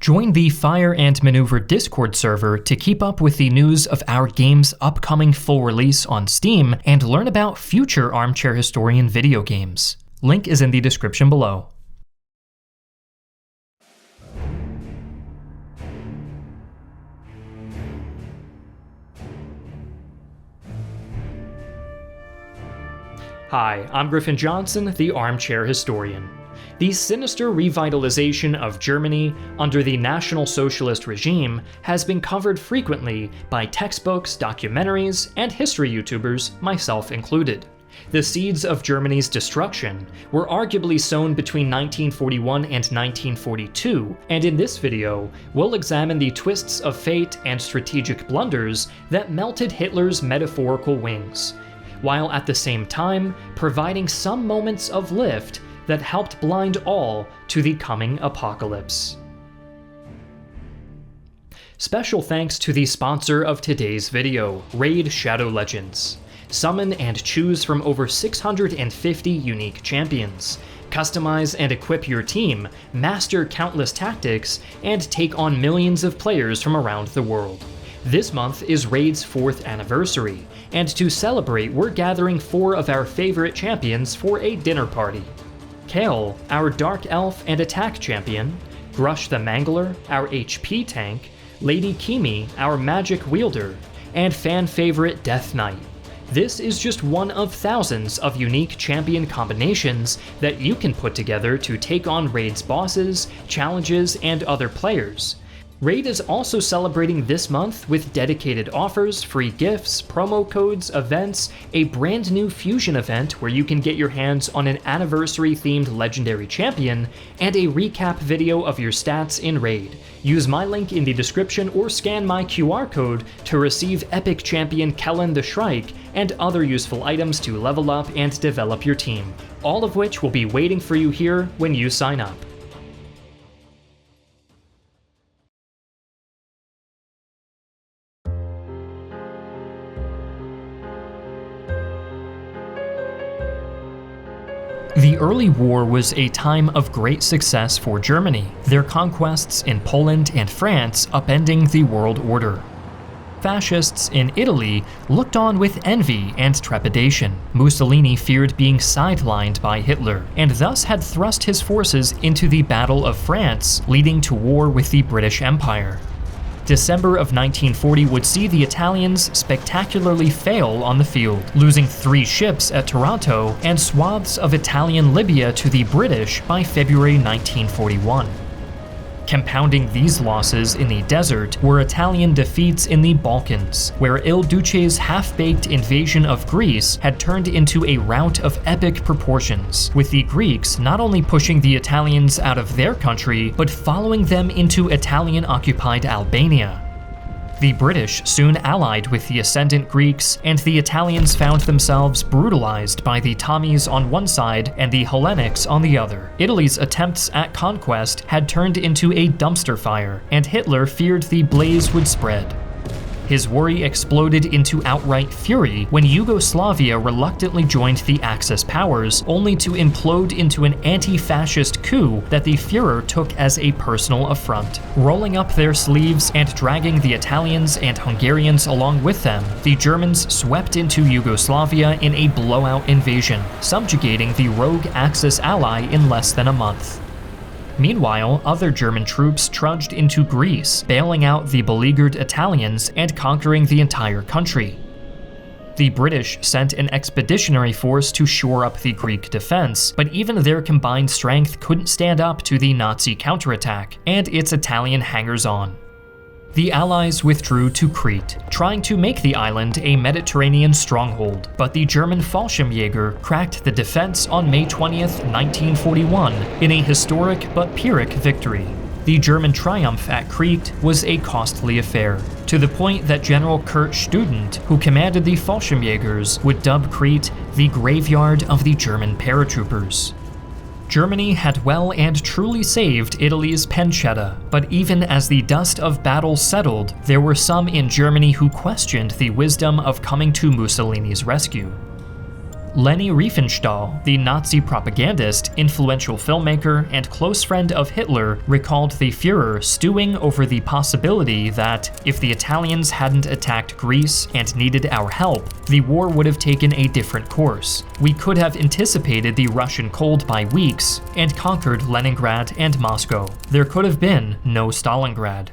Join the Fire and Maneuver Discord server to keep up with the news of our game's upcoming full release on Steam and learn about future Armchair Historian video games. Link is in the description below. Hi, I'm Griffin Johnson, the Armchair Historian. The sinister revitalization of Germany under the National Socialist regime has been covered frequently by textbooks, documentaries, and history YouTubers, myself included. The seeds of Germany's destruction were arguably sown between 1941 and 1942, and in this video, we'll examine the twists of fate and strategic blunders that melted Hitler's metaphorical wings, while at the same time providing some moments of lift that helped blind all to the coming apocalypse. Special thanks to the sponsor of today's video, Raid Shadow Legends. Summon and choose from over 650 unique champions. Customize and equip your team, master countless tactics, and take on millions of players from around the world. This month is Raid's 4th anniversary, and to celebrate, we're gathering 4 of our favorite champions for a dinner party. Kale, our Dark Elf and Attack champion, Grush the Mangler, our HP tank, Lady Kimi, our Magic wielder, and fan favorite Death Knight. This is just one of thousands of unique champion combinations that you can put together to take on Raid's bosses, challenges, and other players. Raid is also celebrating this month with dedicated offers, free gifts, promo codes, events, a brand new fusion event where you can get your hands on an anniversary-themed legendary champion, and a recap video of your stats in Raid. Use my link in the description or scan my QR code to receive epic champion Kellen the Shrike and other useful items to level up and develop your team, all of which will be waiting for you here when you sign up. The early war was a time of great success for Germany, their conquests in Poland and France upending the world order. Fascists in Italy looked on with envy and trepidation. Mussolini feared being sidelined by Hitler, and thus had thrust his forces into the Battle of France, leading to war with the British Empire. December of 1940 would see the Italians spectacularly fail on the field, losing 3 ships at Taranto and swaths of Italian Libya to the British by February 1941. Compounding these losses in the desert were Italian defeats in the Balkans, where Il Duce's half-baked invasion of Greece had turned into a rout of epic proportions, with the Greeks not only pushing the Italians out of their country, but following them into Italian-occupied Albania. The British soon allied with the ascendant Greeks, and the Italians found themselves brutalized by the Tommies on one side and the Hellenics on the other. Italy's attempts at conquest had turned into a dumpster fire, and Hitler feared the blaze would spread. His worry exploded into outright fury when Yugoslavia reluctantly joined the Axis powers, only to implode into an anti-fascist coup that the Führer took as a personal affront. Rolling up their sleeves and dragging the Italians and Hungarians along with them, the Germans swept into Yugoslavia in a blowout invasion, subjugating the rogue Axis ally in less than a month. Meanwhile, other German troops trudged into Greece, bailing out the beleaguered Italians and conquering the entire country. The British sent an expeditionary force to shore up the Greek defense, but even their combined strength couldn't stand up to the Nazi counterattack and its Italian hangers-on. The Allies withdrew to Crete, trying to make the island a Mediterranean stronghold, but the German Fallschirmjäger cracked the defense on May 20th, 1941, in a historic but Pyrrhic victory. The German triumph at Crete was a costly affair, to the point that General Kurt Student, who commanded the Fallschirmjägers, would dub Crete the graveyard of the German paratroopers. Germany had well and truly saved Italy's pancetta, but even as the dust of battle settled, there were some in Germany who questioned the wisdom of coming to Mussolini's rescue. Leni Riefenstahl, the Nazi propagandist, influential filmmaker, and close friend of Hitler, recalled the Führer stewing over the possibility that, if the Italians hadn't attacked Greece and needed our help, the war would have taken a different course. We could have anticipated the Russian cold by weeks and conquered Leningrad and Moscow. There could have been no Stalingrad.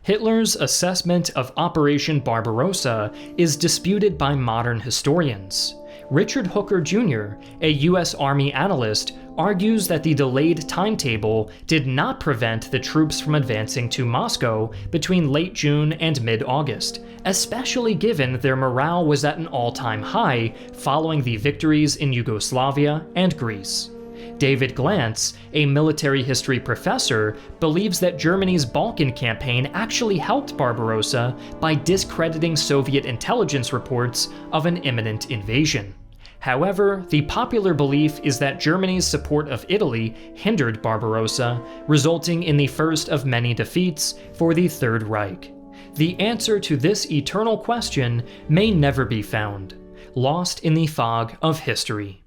Hitler's assessment of Operation Barbarossa is disputed by modern historians. Richard Hooker Jr., a U.S. Army analyst, argues that the delayed timetable did not prevent the troops from advancing to Moscow between late June and mid-August, especially given their morale was at an all-time high following the victories in Yugoslavia and Greece. David Glantz, a military history professor, believes that Germany's Balkan campaign actually helped Barbarossa by discrediting Soviet intelligence reports of an imminent invasion. However, the popular belief is that Germany's support of Italy hindered Barbarossa, resulting in the first of many defeats for the Third Reich. The answer to this eternal question may never be found, lost in the fog of history.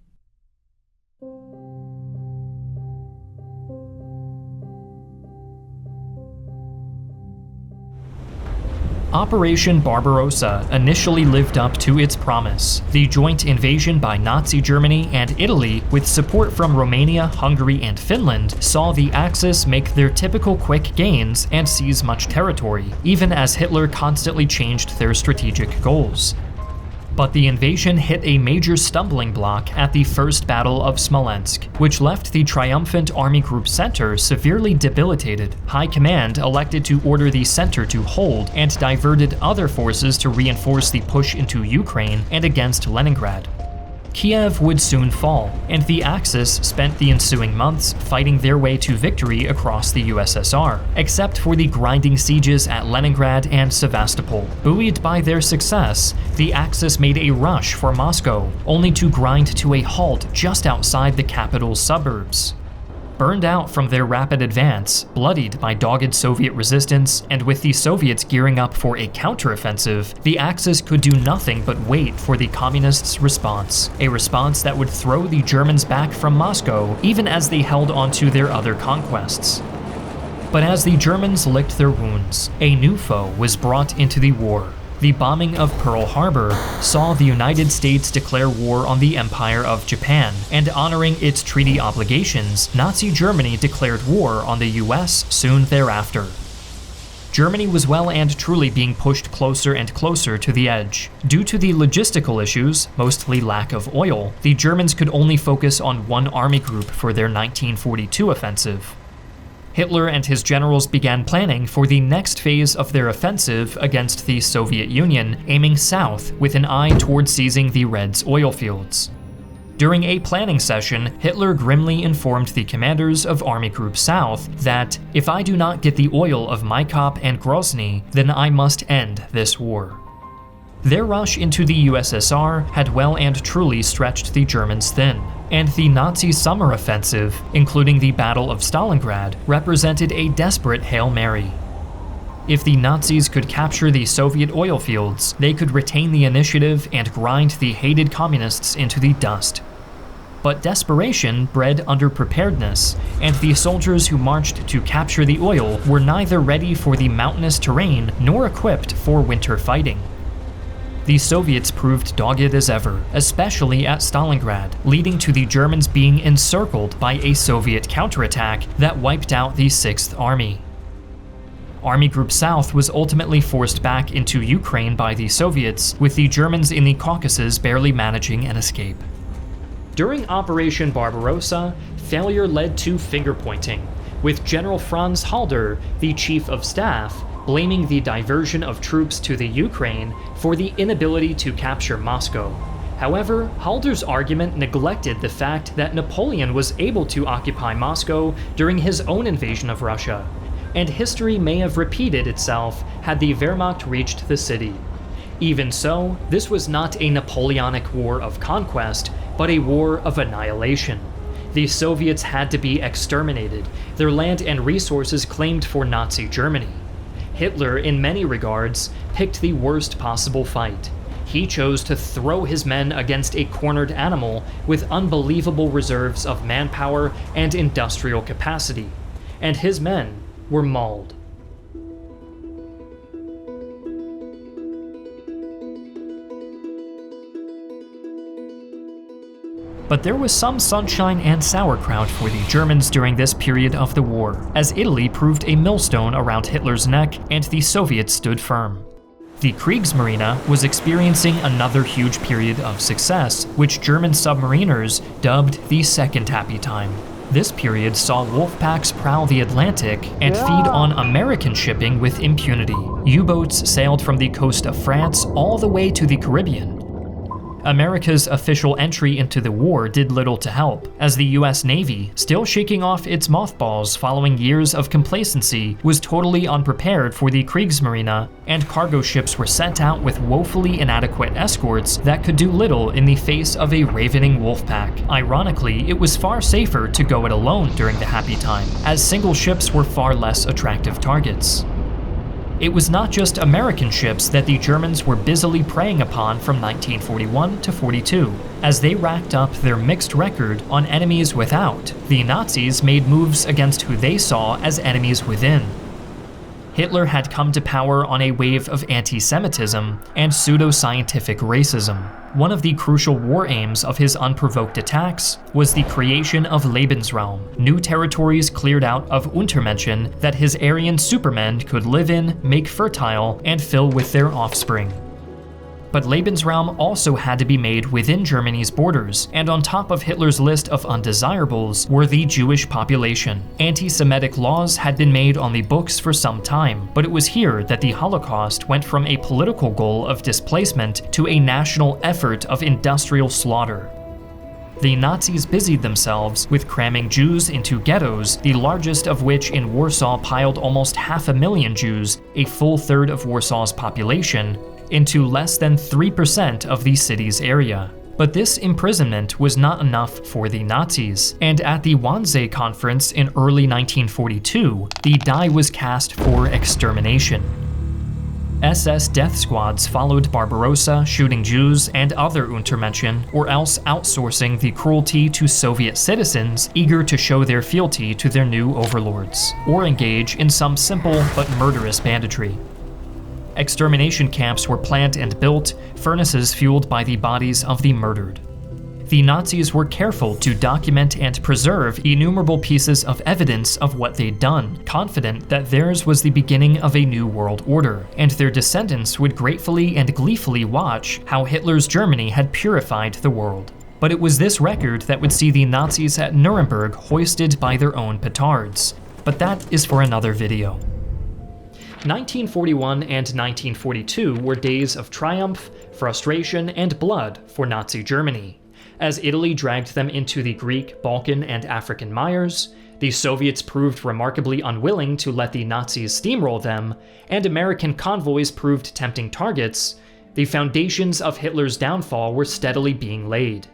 Operation Barbarossa initially lived up to its promise. The joint invasion by Nazi Germany and Italy, with support from Romania, Hungary, and Finland, saw the Axis make their typical quick gains and seize much territory, even as Hitler constantly changed their strategic goals. But the invasion hit a major stumbling block at the First Battle of Smolensk, which left the triumphant Army Group Center severely debilitated. High Command elected to order the center to hold and diverted other forces to reinforce the push into Ukraine and against Leningrad. Kiev would soon fall, and the Axis spent the ensuing months fighting their way to victory across the USSR, except for the grinding sieges at Leningrad and Sevastopol. Buoyed by their success, the Axis made a rush for Moscow, only to grind to a halt just outside the capital's suburbs. Burned out from their rapid advance, bloodied by dogged Soviet resistance, and with the Soviets gearing up for a counteroffensive, the Axis could do nothing but wait for the Communists' response, a response that would throw the Germans back from Moscow even as they held onto their other conquests. But as the Germans licked their wounds, a new foe was brought into the war. The bombing of Pearl Harbor saw the United States declare war on the Empire of Japan, and honoring its treaty obligations, Nazi Germany declared war on the US soon thereafter. Germany was well and truly being pushed closer and closer to the edge. Due to the logistical issues, mostly lack of oil, the Germans could only focus on one army group for their 1942 offensive. Hitler and his generals began planning for the next phase of their offensive against the Soviet Union, aiming south with an eye toward seizing the Reds' oil fields. During a planning session, Hitler grimly informed the commanders of Army Group South that, if I do not get the oil of Maikop and Grozny, then I must end this war. Their rush into the USSR had well and truly stretched the Germans thin, and the Nazi summer offensive, including the Battle of Stalingrad, represented a desperate Hail Mary. If the Nazis could capture the Soviet oil fields, they could retain the initiative and grind the hated communists into the dust. But desperation bred underpreparedness, and the soldiers who marched to capture the oil were neither ready for the mountainous terrain nor equipped for winter fighting. The Soviets proved dogged as ever, especially at Stalingrad, leading to the Germans being encircled by a Soviet counterattack that wiped out the 6th Army. Army Group South was ultimately forced back into Ukraine by the Soviets, with the Germans in the Caucasus barely managing an escape. During Operation Barbarossa, failure led to finger-pointing, with General Franz Halder, the Chief of Staff, blaming the diversion of troops to the Ukraine for the inability to capture Moscow. However, Halder's argument neglected the fact that Napoleon was able to occupy Moscow during his own invasion of Russia, and history may have repeated itself had the Wehrmacht reached the city. Even so, this was not a Napoleonic war of conquest, but a war of annihilation. The Soviets had to be exterminated, their land and resources claimed for Nazi Germany. Hitler, in many regards, picked the worst possible fight. he chose to throw his men against a cornered animal with unbelievable reserves of manpower and industrial capacity, and his men were mauled. But there was some sunshine and sauerkraut for the Germans during this period of the war, as Italy proved a millstone around Hitler's neck and the Soviets stood firm. The Kriegsmarine was experiencing another huge period of success, which German submariners dubbed the Second Happy Time. This period saw wolf packs prowl the Atlantic and feed on American shipping with impunity. U-boats sailed from the coast of France all the way to the Caribbean. America's official entry into the war did little to help, as the US Navy, still shaking off its mothballs following years of complacency, was totally unprepared for the Kriegsmarine, and cargo ships were sent out with woefully inadequate escorts that could do little in the face of a ravening wolf pack. Ironically, it was far safer to go it alone during the Happy Time, as single ships were far less attractive targets. It was not just American ships that the Germans were busily preying upon from 1941 to 42. As they racked up their mixed record on enemies without, the Nazis made moves against who they saw as enemies within. Hitler had come to power on a wave of anti-Semitism and pseudo-scientific racism. One of the crucial war aims of his unprovoked attacks was the creation of Lebensraum, new territories cleared out of Untermenschen that his Aryan supermen could live in, make fertile, and fill with their offspring. But Lebensraum also had to be made within Germany's borders, and on top of Hitler's list of undesirables were the Jewish population. Anti-Semitic laws had been made on the books for some time, but it was here that the Holocaust went from a political goal of displacement to a national effort of industrial slaughter. The Nazis busied themselves with cramming Jews into ghettos, the largest of which in Warsaw piled almost 500,000 Jews, a full third of Warsaw's population, into less than 3% of the city's area. But this imprisonment was not enough for the Nazis, and at the Wannsee Conference in early 1942, the die was cast for extermination. SS death squads followed Barbarossa, shooting Jews and other Untermenschen, or else outsourcing the cruelty to Soviet citizens eager to show their fealty to their new overlords, or engage in some simple but murderous banditry. Extermination camps were planned and built, furnaces fueled by the bodies of the murdered. The Nazis were careful to document and preserve innumerable pieces of evidence of what they'd done, confident that theirs was the beginning of a new world order, and their descendants would gratefully and gleefully watch how Hitler's Germany had purified the world. But it was this record that would see the Nazis at Nuremberg hoisted by their own petards. But that is for another video. 1941 and 1942 were days of triumph, frustration, and blood for Nazi Germany. As Italy dragged them into the Greek, Balkan, and African mires, the Soviets proved remarkably unwilling to let the Nazis steamroll them, and American convoys proved tempting targets, the foundations of Hitler's downfall were steadily being laid.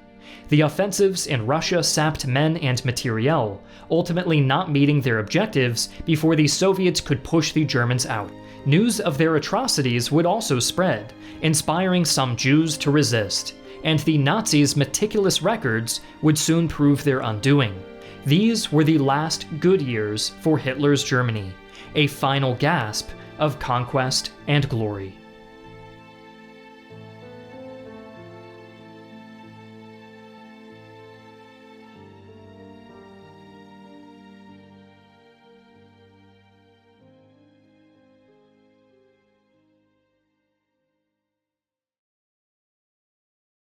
The offensives in Russia sapped men and materiel, ultimately not meeting their objectives before the Soviets could push the Germans out. News of their atrocities would also spread, inspiring some Jews to resist, and the Nazis' meticulous records would soon prove their undoing. These were the last good years for Hitler's Germany, a final gasp of conquest and glory.